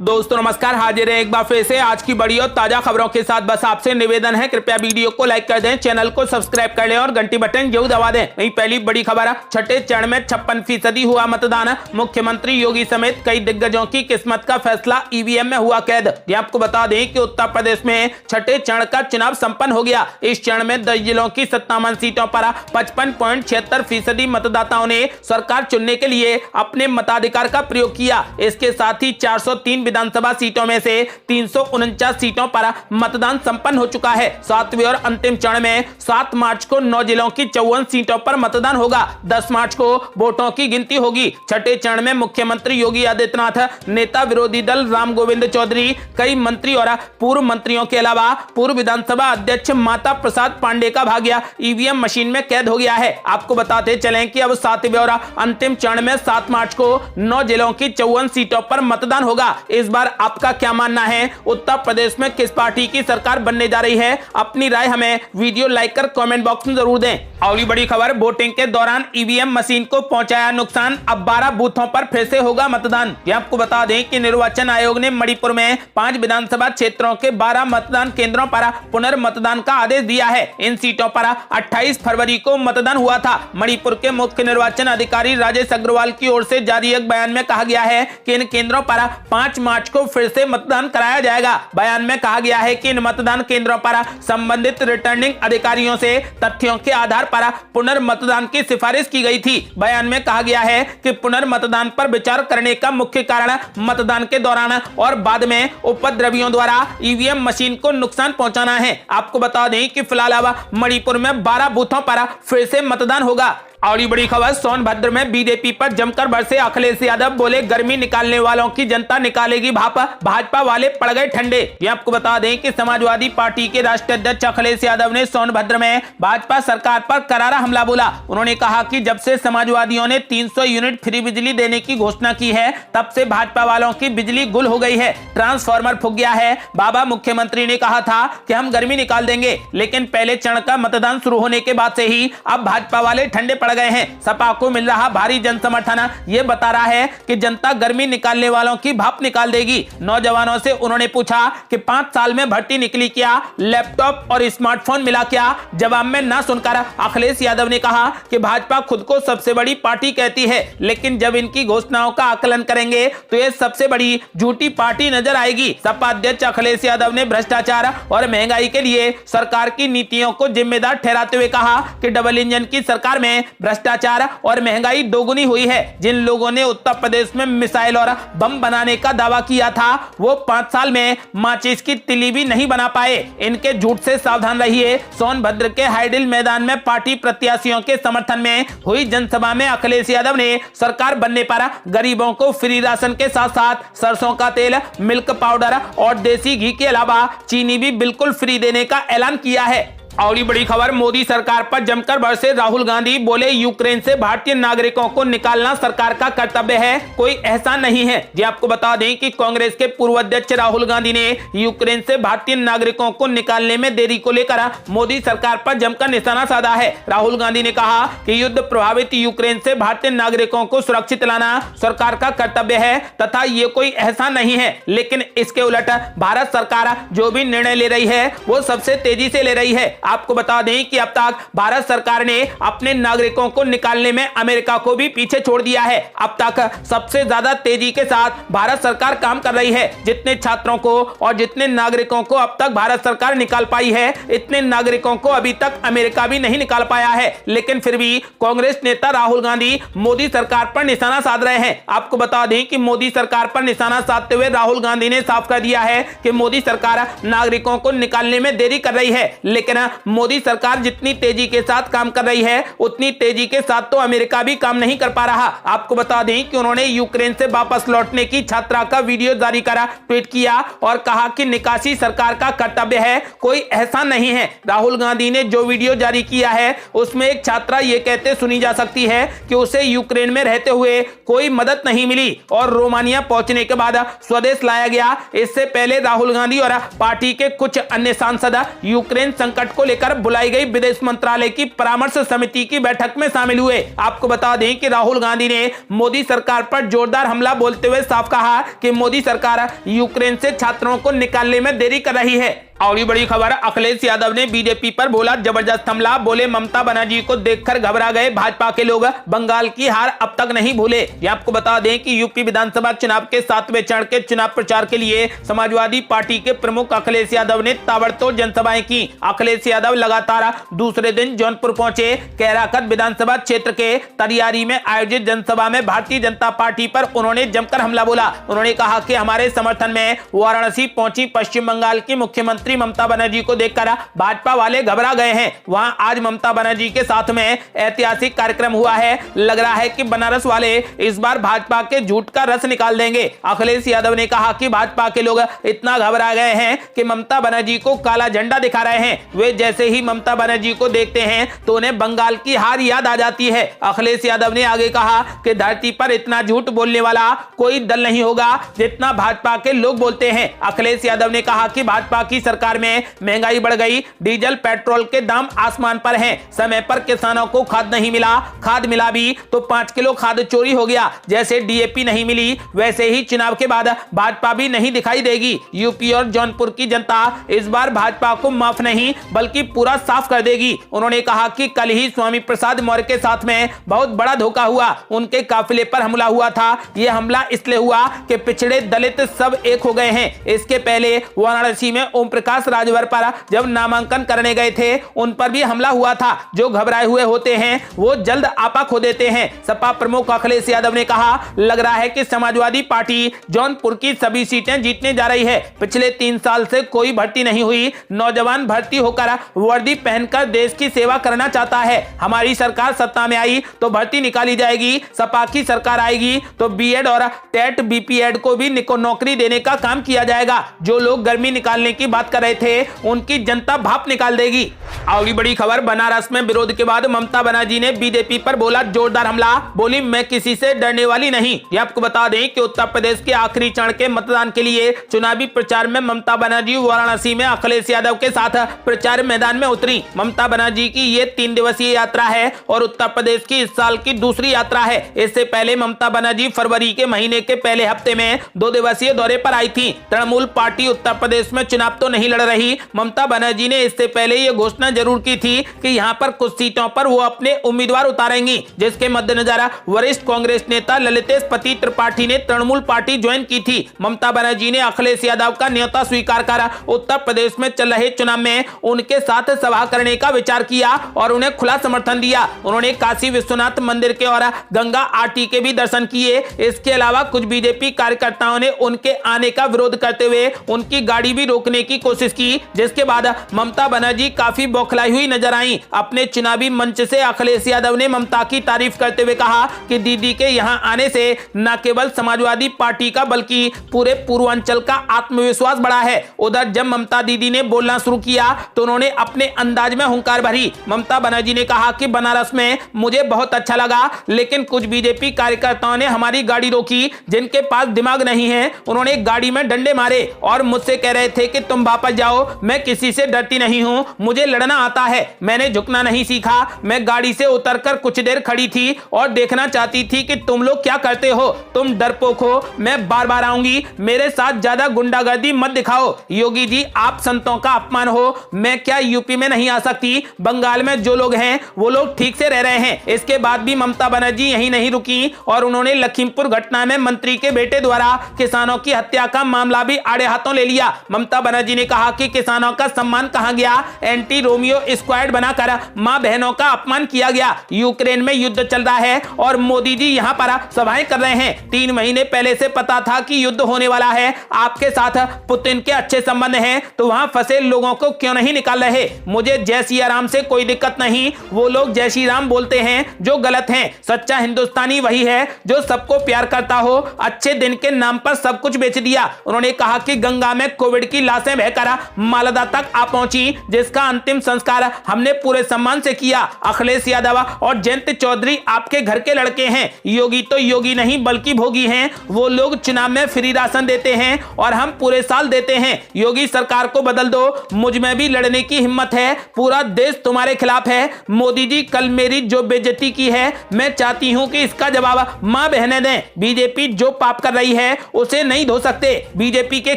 दोस्तों नमस्कार, हाजिर है एक बार फिर से आज की बड़ी और ताजा खबरों के साथ। बस आपसे निवेदन है, कृपया वीडियो को लाइक कर दें, चैनल को सब्सक्राइब कर लें और घंटी बटन जरूर दबा दें। वहीं पहली बड़ी खबर, छठे चरण में 56% हुआ मतदान। मुख्यमंत्री योगी समेत कई दिग्गजों की किस्मत का फैसला ईवीएम में हुआ कैद। ये आपको बता दें कि उत्तर प्रदेश में छठे चरण का चुनाव संपन्न हो गया। इस चरण में 10 जिलों की 57 सीटों पर 55.76% मतदाताओं ने सरकार चुनने के लिए अपने मताधिकार का प्रयोग किया। इसके साथ ही 403 विधानसभा सीटों में से 349 सीटों पर मतदान संपन्न हो चुका है। सातवें और अंतिम चरण में 7 मार्च को 9 जिलों की 54 सीटों पर मतदान होगा। 10 मार्च को वोटों की गिनती होगी। छठे चरण में मुख्यमंत्री योगी आदित्यनाथ, नेता विरोधी दल राम गोविंद चौधरी, कई मंत्री और पूर्व मंत्रियों के अलावा पूर्व विधानसभा अध्यक्ष माता प्रसाद पांडे का भाग्य ईवीएम मशीन में कैद हो गया है। आपको बताते चलें कि अब 7वें और अंतिम चरण में 7 मार्च को 9 जिलों की 54 सीटों पर मतदान होगा। इस बार आपका क्या मानना है? उत्तर प्रदेश में किस पार्टी की सरकार बनने जा रही है? अपनी राय हमें वीडियो लाइक कर कमेंट बॉक्स में जरूर दें। अगली बड़ी खबर, वोटिंग के दौरान ईवीएम मशीन को पहुंचाया नुकसान, अब 12 बूथों पर फिर से होगा मतदान। ये आपको बता दें कि निर्वाचन आयोग ने मणिपुर में 5 विधानसभा क्षेत्रों के 12 मतदान केंद्रों पर पुनर्मतदान का आदेश दिया है। इन सीटों पर 28 फरवरी को मतदान हुआ था। मणिपुर के मुख्य निर्वाचन अधिकारी राजेश अग्रवाल की ओर से जारी एक बयान में कहा गया है कि इन केंद्रों पर 5 मार्च को फिर से मतदान कराया जाएगा। बयान में कहा गया है कि इन मतदान केंद्रों पर संबंधित रिटर्निंग अधिकारियों से तथ्यों के आधार पर पुनर्मतदान की सिफारिश की गई थी। बयान में कहा गया है कि पुनर्मतदान पर विचार करने का मुख्य कारण मतदान के दौरान और बाद में उपद्रवियों द्वारा ईवीएम मशीन को नुकसान पहुंचाना है। आपको बता दें कि फिलहाल अब मणिपुर में 12 बूथों पर फिर से मतदान होगा। और बड़ी खबर, सोनभद्र में बीजेपी पर जमकर बरसे अखिलेश यादव, बोले गर्मी निकालने वालों की जनता निकालेगी भाप, भाजपा वाले पड़ गए ठंडे। ये आपको बता दें कि समाजवादी पार्टी के राष्ट्रीय अध्यक्ष अखिलेश यादव ने सोनभद्र में भाजपा सरकार पर करारा हमला बोला। उन्होंने कहा कि जब से समाजवादियों ने 300 यूनिट फ्री बिजली देने की घोषणा की है, तब से भाजपा वालों की बिजली गुल हो गई है, ट्रांसफार्मर फूक गया है। बाबा मुख्यमंत्री ने कहा था कि हम गर्मी निकाल देंगे, लेकिन पहले चरण का मतदान शुरू होने के बाद से ही अब भाजपा वाले ठंडे पड़ गए हैं। सपा को मिल रहा भारी जन समर्थन ये बता रहा है कि जनता गर्मी निकालने वालों की भाप निकाल देगी। नौजवानों से उन्होंने पूछा कि 5 साल में भर्ती निकली क्या, लैपटॉप और स्मार्टफोन मिला क्या? जवाब में ना सुनकर अखिलेश यादव ने कहा कि भाजपा खुद को सबसे बड़ी पार्टी कहती है, लेकिन जब इनकी घोषणाओं का आकलन करेंगे तो ये सबसे बड़ी झूठी पार्टी नजर आएगी। सपा अध्यक्ष अखिलेश यादव ने भ्रष्टाचार और महंगाई के लिए सरकार की नीतियों को जिम्मेदार ठहराते हुए कहा कि डबल इंजन की सरकार में भ्रष्टाचार और महंगाई दोगुनी हुई है। जिन लोगों ने उत्तर प्रदेश में मिसाइल और बम बनाने का दावा किया था, वो 5 साल में माचिस की तिली भी नहीं बना पाए। इनके झूठ से सावधान रहिए। सोनभद्र के हाइडिल मैदान में पार्टी प्रत्याशियों के समर्थन में हुई जनसभा में अखिलेश यादव ने सरकार बनने पर गरीबों को फ्री राशन के साथ साथ सरसों का तेल, मिल्क पाउडर और देसी घी के अलावा चीनी भी बिल्कुल फ्री देने का ऐलान किया है। और बड़ी खबर, मोदी सरकार पर जमकर बरसे राहुल गांधी, बोले यूक्रेन से भारतीय नागरिकों को निकालना सरकार का कर्तव्य है, कोई एहसान नहीं है। जी आपको बता दें कि कांग्रेस के पूर्व अध्यक्ष राहुल गांधी ने यूक्रेन से भारतीय नागरिकों को निकालने में देरी को लेकर मोदी सरकार पर जमकर निशाना साधा है। राहुल गांधी ने कहा कि युद्ध प्रभावित यूक्रेन से भारतीय नागरिकों को सुरक्षित लाना सरकार का कर्तव्य है तथा ये कोई एहसान नहीं है। लेकिन इसके उलट भारत सरकार जो भी निर्णय ले रही है वो सबसे तेजी से ले रही है। आपको बता दें कि अब तक भारत सरकार ने अपने नागरिकों को निकालने में अमेरिका को भी पीछे छोड़ दिया है। अब तक सबसे ज्यादा तेजी के साथ भारत सरकार काम कर रही है। जितने छात्रों को और जितने नागरिकों को अब तक भारत सरकार निकाल पाई है, इतने नागरिकों को अभी तक अमेरिका भी नहीं निकाल पाया है। लेकिन फिर भी कांग्रेस नेता राहुल गांधी मोदी सरकार पर निशाना साध रहे हैं। आपको बता दें कि मोदी सरकार पर निशाना साधते हुए राहुल गांधी ने साफ कर दिया है कि मोदी सरकार नागरिकों को निकालने में देरी कर रही है, लेकिन मोदी सरकार जितनी तेजी के साथ काम कर रही है, उतनी तेजी के साथ तो अमेरिका भी काम नहीं कर पा रहा। आपको बता दें कि उन्होंने यूक्रेन से वापस लौटने की छात्रा का वीडियो जारी करा, ट्वीट किया और कहा कि निकासी सरकार का कर्तव्य है, कोई एहसान नहीं है। राहुल गांधी ने जो वीडियो जारी किया है, उसमें एक छात्रा ये कहते सुनी जा सकती है कि उसे यूक्रेन में रहते हुए कोई मदद नहीं मिली और रोमानिया पहुंचने के बाद स्वदेश लाया गया। इससे पहले राहुल गांधी और पार्टी के कुछ अन्य सांसद यूक्रेन संकट को को लेकर बुलाई गई विदेश मंत्रालय की परामर्श समिति की बैठक में शामिल हुए। आपको बता दें कि राहुल गांधी ने मोदी सरकार पर जोरदार हमला बोलते हुए साफ कहा कि मोदी सरकार यूक्रेन से छात्रों को निकालने में देरी कर रही है। और ये बड़ी खबर, अखिलेश यादव ने बीजेपी पर बोला जबरदस्त हमला, बोले ममता बनर्जी को देखकर घबरा गए भाजपा के लोग, बंगाल की हार अब तक नहीं भूले। ये आपको बता दें कि यूपी विधानसभा चुनाव के 7वें चरण के चुनाव प्रचार के लिए समाजवादी पार्टी के प्रमुख अखिलेश यादव ने ताबड़तोड़ जनसभाएं की। अखिलेश यादव लगातार दूसरे दिन जौनपुर पहुंचे। कैराकत विधानसभा क्षेत्र के तरियारी में आयोजित जनसभा में भारतीय जनता पार्टी पर उन्होंने जमकर हमला बोला। उन्होंने कहा कि हमारे समर्थन में वाराणसी पहुंची पश्चिम बंगाल की मुख्यमंत्री ममता बनर्जी को देखकर भाजपा वाले घबरा गए हैं। वहां आज ममता बनर्जी के साथ में ऐतिहासिक कार्यक्रम हुआ है। लग रहा है कि बनारस वाले इस बार भाजपा के झूठ का रस निकाल देंगे। अखिलेश यादव ने कहा कि भाजपा के लोग इतना घबरा गए हैं कि ममता बनर्जी को काला झंडा दिखा रहे हैं। वे जैसे ही ममता बनर्जी को देखते हैं तो उन्हें बंगाल की हार याद आ जाती है। अखिलेश यादव ने आगे कहा कि धरती पर इतना झूठ बोलने वाला कोई दल नहीं होगा जितना भाजपा के लोग बोलते हैं। अखिलेश यादव ने कहा कि भाजपा की सरकार में महंगाई बढ़ गई, डीजल पेट्रोल के दाम आसमान पर हैं, समय पर किसानों को खाद नहीं मिला, खाद मिला भी तो 5 किलो खाद चोरी हो गया। जैसे डीएपी नहीं मिली वैसे ही चुनाव के बाद भाजपा भी नहीं दिखाई देगी। यूपी और जौनपुर की जनता इस बार भाजपा को माफ नहीं बल्कि पूरा साफ कर देगी। उन्होंने कहा कि कल ही स्वामी प्रसाद मौर्य के साथ में बहुत बड़ा धोखा हुआ, उनके काफिले पर हमला हुआ था। यह हमला इसलिए हुआ कि पिछड़े दलित सब एक हो गए हैं। इसके पहले वाराणसी में ओम प्रकाश राजभर पर जब नामांकन करने गए थे उन पर भी हमला हुआ था। जो घबराए हुए होते हैं वो जल्द आपा खो देते हैं। सपा प्रमुख अखिलेश यादव ने कहा लग रहा है कि समाजवादी पार्टी जौनपुर की सभी सीटें जीतने जा रही है। पिछले 3 साल से कोई भर्ती नहीं हुई, नौजवान भर्ती होकर वर्दी पहनकर देश की सेवा करना चाहता है। हमारी सरकार सत्ता में आई तो भर्ती निकाली जाएगी, सपा की सरकार आएगी तो बीएड और टेट बीपीएड को भी नौकरी देने का काम किया जाएगा। जो लोग गर्मी निकालने की बात कर रहे थे उनकी जनता भाप निकाल देगी। अगली बड़ी खबर, बनारस में विरोध के बाद ममता बनर्जी ने बीजेपी पर बोला जोरदार हमला, बोली मैं किसी से डरने वाली नहीं। ये आपको बता दें कि उत्तर प्रदेश के आखिरी चरण के मतदान के लिए चुनावी प्रचार में ममता बनर्जी वाराणसी में अखिलेश यादव के साथ प्रचार मैदान में उतरी। ममता बनर्जी की ये 3 दिवसीय यात्रा है और उत्तर प्रदेश की इस साल की दूसरी यात्रा है। इससे पहले ममता बनर्जी फरवरी के महीने के पहले हफ्ते में 2 दिवसीय दौरे पर आई थी। तृणमूल पार्टी उत्तर प्रदेश में चुनाव तो नहीं लड़ रही। ममता बनर्जी ने इससे पहले यह घोषणा जरूर की थी कि यहां पर कुछ सीटों पर वो अपने उम्मीदवार उतारेंगी, जिसके मद्देनजर वरिष्ठ कांग्रेस नेता ललितेश पति त्रिपाठी ने तृणमूल पार्टी ज्वाइन की थी। ममता बनर्जी ने अखिलेश यादव का न्योता स्वीकार कर उत्तर प्रदेश में चल रहे चुनाव में उनके साथ सभा करने का विचार किया और उन्हें खुला समर्थन दिया। उन्होंने काशी विश्वनाथ मंदिर के और गंगा आरती के भी दर्शन किए। इसके अलावा कुछ बीजेपी कार्यकर्ताओं ने उनके आने का विरोध करते हुए उनकी गाड़ी भी रोकने की कोशिश की, जिसके बाद ममता बनर्जी काफी बौखलाई हुई नजर आई। अपने चुनावी मंच से अखिलेश यादव ने ममता की तारीफ करते हुए कहा कि दीदी के यहां आने से न केवल समाजवादी पार्टी का बल्कि पूरे पूर्वांचल का आत्मविश्वास बढ़ा है। उधर जब ममता दीदी ने बोलना शुरू किया तो उन्होंने अपने अंदाज में हुंकार भरी। ममता बनर्जी ने कहा कि बनारस में मुझे बहुत अच्छा लगा, लेकिन कुछ बीजेपी कार्यकर्ताओं ने हमारी गाड़ी रोकी जिनके पास दिमाग नहीं है। उन्होंने गाड़ी में डंडे मारे और मुझसे कह रहे थे कि तुम वापस जाओ, मैं किसी से डरती नहीं हूं, मुझे लड़ना आता है, मैंने झुकना नहीं सीखा। मैं गाड़ी से उतरकर कुछ देर खड़ी थी और देखना चाहती थी कि तुम लोग क्या करते हो, तुम डरपोक हो, मैं बार बार आऊंगी, मेरे साथ ज्यादा गुंडागर्दी मत दिखाओ। योगी जी आप संतों का अपमान हो, मैं क्या यूपी में नहीं आ सकती? बंगाल में जो लोग हैं वो लोग ठीक से रह रहे हैं। इसके बाद भी ममता बनर्जी यहीं नहीं रुकी और उन्होंने लखीमपुर घटना में मंत्री के बेटे द्वारा किसानों की हत्या का मामला भी आड़े हाथों ले लिया। ममता बनर्जी ने कहा कि किसानों का सम्मान कहां गया, एंटी रोमियो स्क्वाड बनाकर मां बहनों का अपमान किया गया। यूक्रेन में युद्ध चल रहा है और मोदी जी यहां पर सभाएं कर रहे हैं। 3 महीने पहले से पता था कि युद्ध होने वाला है, आपके साथ पुतिन के अच्छे संबंध हैं, तो वहां फंसे लोगों को क्यों नहीं निकाल रहे? मुझे जय सिया राम से कोई दिक्कत नहीं, वो लोग जय श्री राम बोलते हैं जो गलत हैं। सच्चा हिंदुस्तानी वही है जो सबको प्यार करता हो। अच्छे दिन के नाम पर सब कुछ बेच दिया। उन्होंने कहा कि गंगा में कोविड की लाशें बहकर लेकर मालदा तक आ पहुंची, जिसका अंतिम संस्कार हमने पूरे सम्मान से किया। अखिलेश यादव और जयंत चौधरी आपके घर के लड़के हैं। योगी तो योगी नहीं बल्कि भोगी हैं। वो लोग चुनाव में फ्री राशन देते हैं और हम पूरे साल देते हैं। योगी सरकार को बदल दो, मुझ में भी लड़ने की हिम्मत है। पूरा देश तुम्हारे खिलाफ है। मोदी जी कल मेरी जो बेइज्जती की है, मैं चाहती हूं कि इसका जवाब मां बहने दें। बीजेपी जो पाप कर रही है उसे नहीं धो सकते। बीजेपी के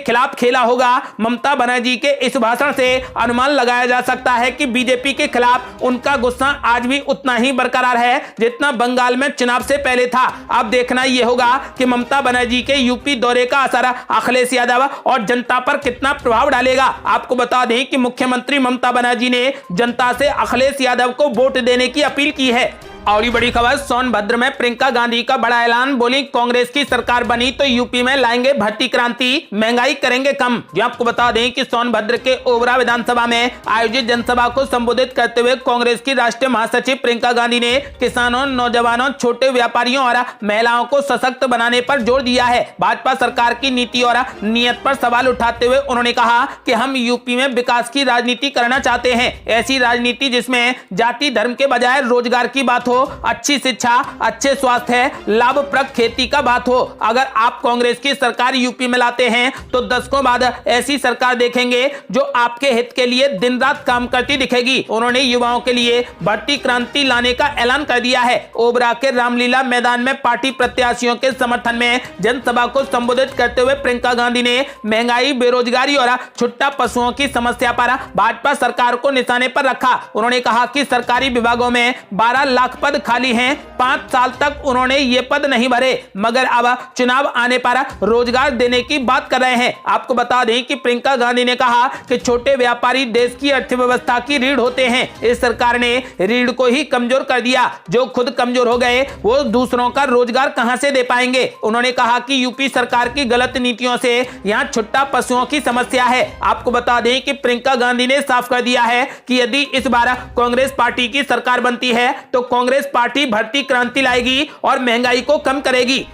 खिलाफ खेला होगा। ममता बनर्जी के इस भाषण से अनुमान लगाया जा सकता है कि बीजेपी के खिलाफ उनका गुस्सा आज भी उतना ही बरकरार है जितना बंगाल में चुनाव से पहले था। अब देखना यह होगा कि ममता बनर्जी के यूपी दौरे का असर अखिलेश यादव और जनता पर कितना प्रभाव डालेगा। आपको बता दें कि मुख्यमंत्री ममता बनर्जी ने जनता से अखिलेश यादव को वोट देने की अपील की है। और बड़ी खबर, सोनभद्र में प्रियंका गांधी का बड़ा ऐलान। बोली, कांग्रेस की सरकार बनी तो यूपी में लाएंगे भर्ती क्रांति, महंगाई करेंगे कम। ये आपको बता दें कि सोनभद्र के ओबरा विधानसभा में आयोजित जनसभा को संबोधित करते हुए कांग्रेस की राष्ट्रीय महासचिव प्रियंका गांधी ने किसानों, नौजवानों, छोटे व्यापारियों और महिलाओं को सशक्त बनाने पर जोर दिया है। भाजपा सरकार की नीति और नीयत पर सवाल उठाते हुए उन्होंने कहा कि हम यूपी में विकास की राजनीति करना चाहते हैं। ऐसी राजनीति जिसमें जाति धर्म के बजाय रोजगार की बात हो, अच्छी शिक्षा, अच्छे स्वास्थ्य, लाभप्रद खेती का बात हो। अगर आप कांग्रेस की सरकार यूपी में लाते हैं तो दशकों बाद ऐसी सरकार देखेंगे जो आपके हित के लिए दिन रात काम करती दिखेगी। उन्होंने युवाओं के लिए भर्ती क्रांति लाने का ऐलान कर दिया है। ओबरा के रामलीला मैदान में पार्टी प्रत्याशियों के समर्थन में जनसभा को संबोधित करते हुए प्रियंका गांधी ने महंगाई, बेरोजगारी और छुट्टा पशुओं की समस्या पर भाजपा सरकार को निशाने पर रखा। उन्होंने कहा कि सरकारी विभागों में 12 लाख पद खाली हैं। 5 साल तक उन्होंने ये पद नहीं भरे, मगर अब चुनाव आने पर रोजगार देने की बात कर रहे हैं। आपको बता दें कि प्रियंका गांधी ने कहा कि छोटे व्यापारी देश की अर्थव्यवस्था की रीढ़ होते हैं। इस सरकार ने रीढ़ को ही कमजोर कर दिया। जो खुद कमजोर हो गए वो दूसरों का रोजगार कहां से दे पाएंगे। उन्होंने कहा कि यूपी सरकार की गलत नीतियों से यहां छुट्टा पशुओं की समस्या है। आपको बता दें कि प्रियंका गांधी ने साफ कर दिया है कि यदि इस बार कांग्रेस पार्टी की सरकार बनती है तो कांग्रेस पार्टी भर्ती क्रांति लाएगी और महंगाई को कम करेगी।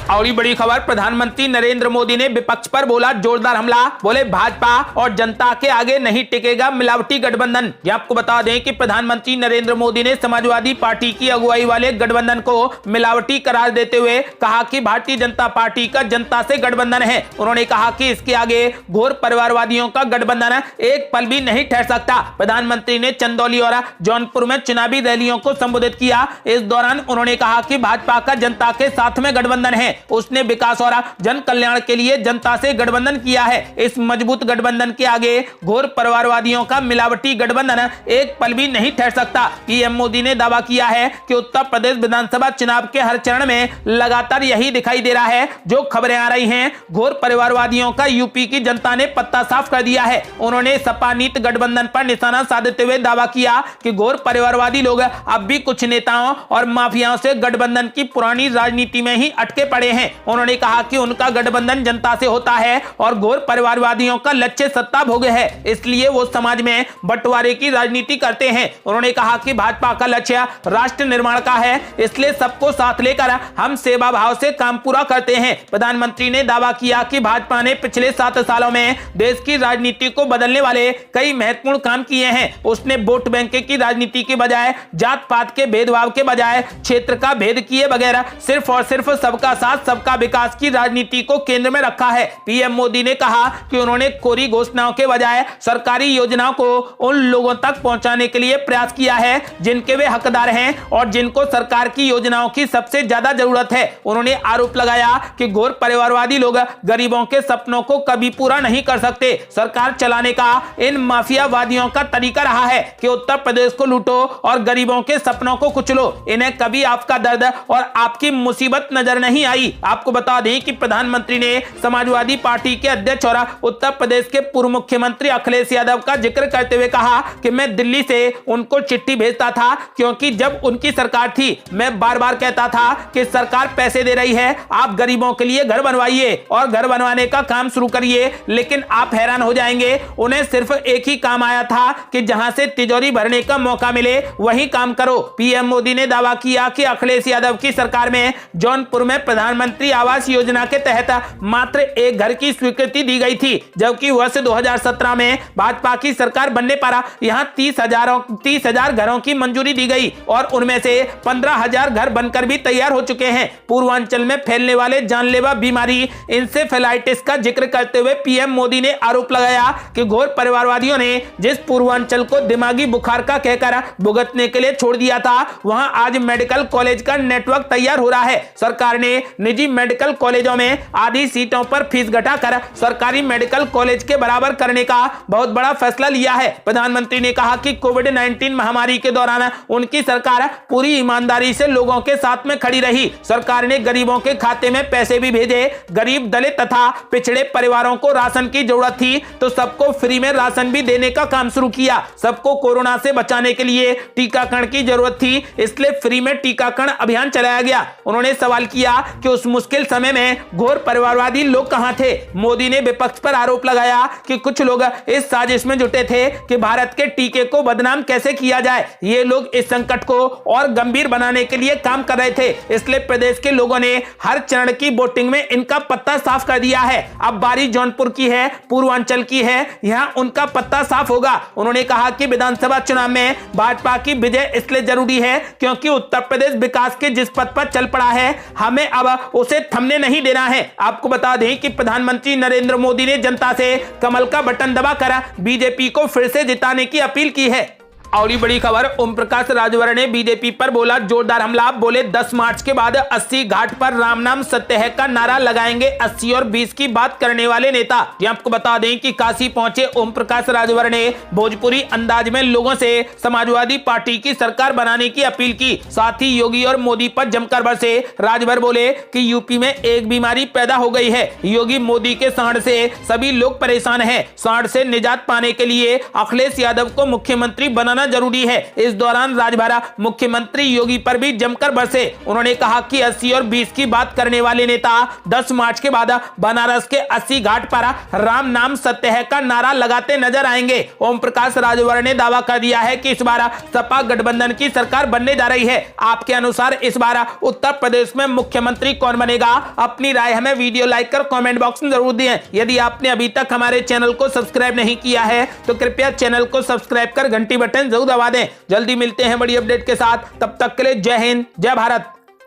और बड़ी खबर, प्रधानमंत्री नरेंद्र मोदी ने विपक्ष पर बोला जोरदार हमला। बोले, भाजपा और जनता के आगे नहीं टिकेगा मिलावटी गठबंधन। ये आपको बता दें कि प्रधानमंत्री नरेंद्र मोदी ने समाजवादी पार्टी की अगुवाई वाले गठबंधन को मिलावटी करार देते हुए कहा कि भारतीय जनता पार्टी का जनता से गठबंधन है। उन्होंने कहा कि इसके आगे घोर परिवारवादियों का गठबंधन एक पल भी नहीं ठहर सकता। प्रधानमंत्री ने चंदौली और जौनपुर में चुनावी रैलियों को संबोधित किया। इस दौरान उन्होंने कहा कि भाजपा का जनता के साथ में गठबंधन है। उसने विकास और जन कल्याण के लिए जनता से गठबंधन किया है। इस मजबूत गठबंधन के आगे घोर परिवारवादियों का मिलावटी गठबंधन एक पल भी नहीं ठहर सकता। पीएम मोदी ने दावा किया है कि उत्तर प्रदेश विधानसभा चुनाव के हर चरण में लगातार यही दिखाई दे रहा है जो खबरें आ रही हैं। घोर परिवारवादियों का यूपी की जनता ने पत्ता साफ कर दिया है। उन्होंने सपा नीत गठबंधन पर निशाना साधते हुए दावा किया कि घोर परिवारवादी लोग अब भी कुछ नेताओं और माफियाओं से गठबंधन की पुरानी राजनीति में ही अटके पड़े हैं। उन्होंने कहा कि उनका गठबंधन जनता से होता है और घोर परिवारवादियों का लक्ष्य सत्ता भोग है, इसलिए वो समाज में बंटवारे की राजनीति करते हैं। उन्होंने कहा कि भाजपा का लक्ष्य राष्ट्र निर्माण का है, इसलिए सबको साथ लेकर हम सेवा भाव से काम पूरा करते हैं। प्रधानमंत्री ने दावा किया कि भाजपा ने पिछले 7 सालों में देश की राजनीति को बदलने वाले कई महत्वपूर्ण काम किए हैं। उसने वोट बैंक की राजनीति के बजाय जात पात के भेदभाव के बजाय क्षेत्र का भेद किए बगैर सिर्फ और सिर्फ सबका साथ सबका विकास की राजनीति को केंद्र में रखा है। पीएम मोदी ने कहा कि उन्होंने कोरी घोषणाओं के बजाय सरकारी योजनाओं को उन लोगों तक पहुंचाने के लिए प्रयास किया है जिनके वे हकदार हैं और जिनको सरकार की योजनाओं की सबसे ज्यादा जरूरत है। उन्होंने आरोप लगाया कि घोर परिवारवादी लोग गरीबों के सपनों को कभी पूरा नहीं कर सकते। सरकार चलाने का इन माफियावादियों का तरीका रहा है कि उत्तर प्रदेश को लूटो और गरीबों के सपनों को कुचलो। इन्हें कभी आपका दर्द और आपकी मुसीबत नजर नहीं आई। आपको बता दें कि प्रधानमंत्री ने समाजवादी पार्टी के अध्यक्ष और उत्तर प्रदेश के पूर्व मुख्यमंत्री अखिलेश यादव का जिक्र करते हुए कहा कि मैं दिल्ली से उनको चिट्ठी भेजता था क्योंकि जब उनकी सरकार थी मैं बार बार कहता था कि सरकार पैसे दे रही है, आप गरीबों के लिए घर बनवाइए और घर बनवाने का काम शुरू करिए, लेकिन आप हैरान हो जाएंगे उन्हें सिर्फ एक ही काम आया था कि जहां से तिजोरी भरने का मौका मिले वही काम करो। पीएम मोदी ने दावा किया कि अखिलेश यादव की सरकार में जौनपुर में प्रधानमंत्री प्रधानमंत्री आवास योजना के तहत मात्र एक घर की स्वीकृति दी गई थी, जबकि वर्ष 2017 में भाजपा की सरकार बनने पर यहां 30,000 घरों की मंजूरी दी गई और उनमें से 15,000 घर बनकर भी तैयार हो चुके हैं। पूर्वांचल में फैलने वाले जानलेवा बीमारी इंसेफेलाइटिस का जिक्र करते हुए पीएम मोदी ने आरोप लगाया कि घोर परिवारवादियों ने जिस पूर्वांचल को दिमागी बुखार का कहकर भुगतने के लिए छोड़ दिया था, वहां आज मेडिकल कॉलेज का नेटवर्क तैयार हो रहा है। सरकार ने निजी मेडिकल कॉलेजों में आधी सीटों पर फीस घटाकर सरकारी मेडिकल कॉलेज के बराबर करने का बहुत बड़ा फैसला लिया है। प्रधानमंत्री ने कहा कि कोविड-19 महामारी के दौरान उनकी सरकार पूरी ईमानदारी से लोगों के साथ में खड़ी रही। सरकार ने गरीबों के खाते में पैसे भी भेजे। गरीब, दलित तथा पिछड़े परिवारों को राशन की जरूरत थी तो सबको फ्री में राशन भी देने का काम शुरू किया। सबको कोरोना से बचाने के लिए टीकाकरण की जरूरत थी, इसलिए फ्री में टीकाकरण अभियान चलाया गया। उन्होंने सवाल किया कि उस मुश्किल समय में घोर परिवारवादी लोग कहां थे। मोदी ने विपक्ष पर आरोप लगाया कि कुछ लोग इस साजिश में जुटे थे कि भारत के टीके को बदनाम कैसे किया जाए। ये लोग इस संकट को और गंभीर बनाने के लिए काम कर रहे थे, इसलिए प्रदेश के लोगों ने हर चरण की वोटिंग में इनका पत्ता साफ कर दिया है। अब बारी जौनपुर की है, पूर्वांचल की है, यहां उनका पत्ता साफ होगा। उन्होंने कहा कि विधानसभा चुनाव में भाजपा की विजय इसलिए जरूरी है क्योंकि उत्तर प्रदेश विकास के जिस पथ पर चल पड़ा है, हमें अब उसे थमने नहीं देना है। आपको बता दें कि प्रधानमंत्री नरेंद्र मोदी ने जनता से कमल का बटन दबाकर बीजेपी को फिर से जिताने की अपील की है। और बड़ी खबर, ओम प्रकाश राजभर ने बीजेपी पर बोला जोरदार हमला। बोले 10 मार्च के बाद 80 घाट पर राम नाम सत्य है का नारा लगाएंगे 80 और 20 की बात करने वाले नेता। ये आपको बता दें कि काशी पहुंचे ओम प्रकाश राजभर ने भोजपुरी अंदाज में लोगों से समाजवादी पार्टी की सरकार बनाने की अपील की। साथ ही योगी और मोदी पर जमकर बरसे। राजभर बोले कि यूपी में एक बीमारी पैदा हो गई है, योगी मोदी के सांड से सभी लोग परेशान हैं। सांड से निजात पाने के लिए अखिलेश यादव को मुख्यमंत्री बनाना जरूरी है। इस दौरान राजभर मुख्यमंत्री योगी पर भी जमकर बरसे। उन्होंने कहा कि 80 और 20 की बात करने वाले नेता 10 मार्च के बाद बनारस के 80 घाट पर राम नाम सत्य है का नारा लगाते नजर आएंगे। ओम प्रकाश राजभर ने दावा कर दिया है कि इस बार सपा गठबंधन की सरकार बनने जा रही है। आपके अनुसार इस बार उत्तर प्रदेश में मुख्यमंत्री कौन बनेगा? अपनी राय हमें वीडियो लाइक कर कमेंट बॉक्स में जरूर दें। यदि आपने अभी तक हमारे चैनल को सब्सक्राइब नहीं किया है तो कृपया चैनल को सब्सक्राइब कर घंटी बटन जरूर दबा दें। जल्दी मिलते हैं बड़ी अपडेट के साथ, तब तक के लिए जय हिंद, जय भारत।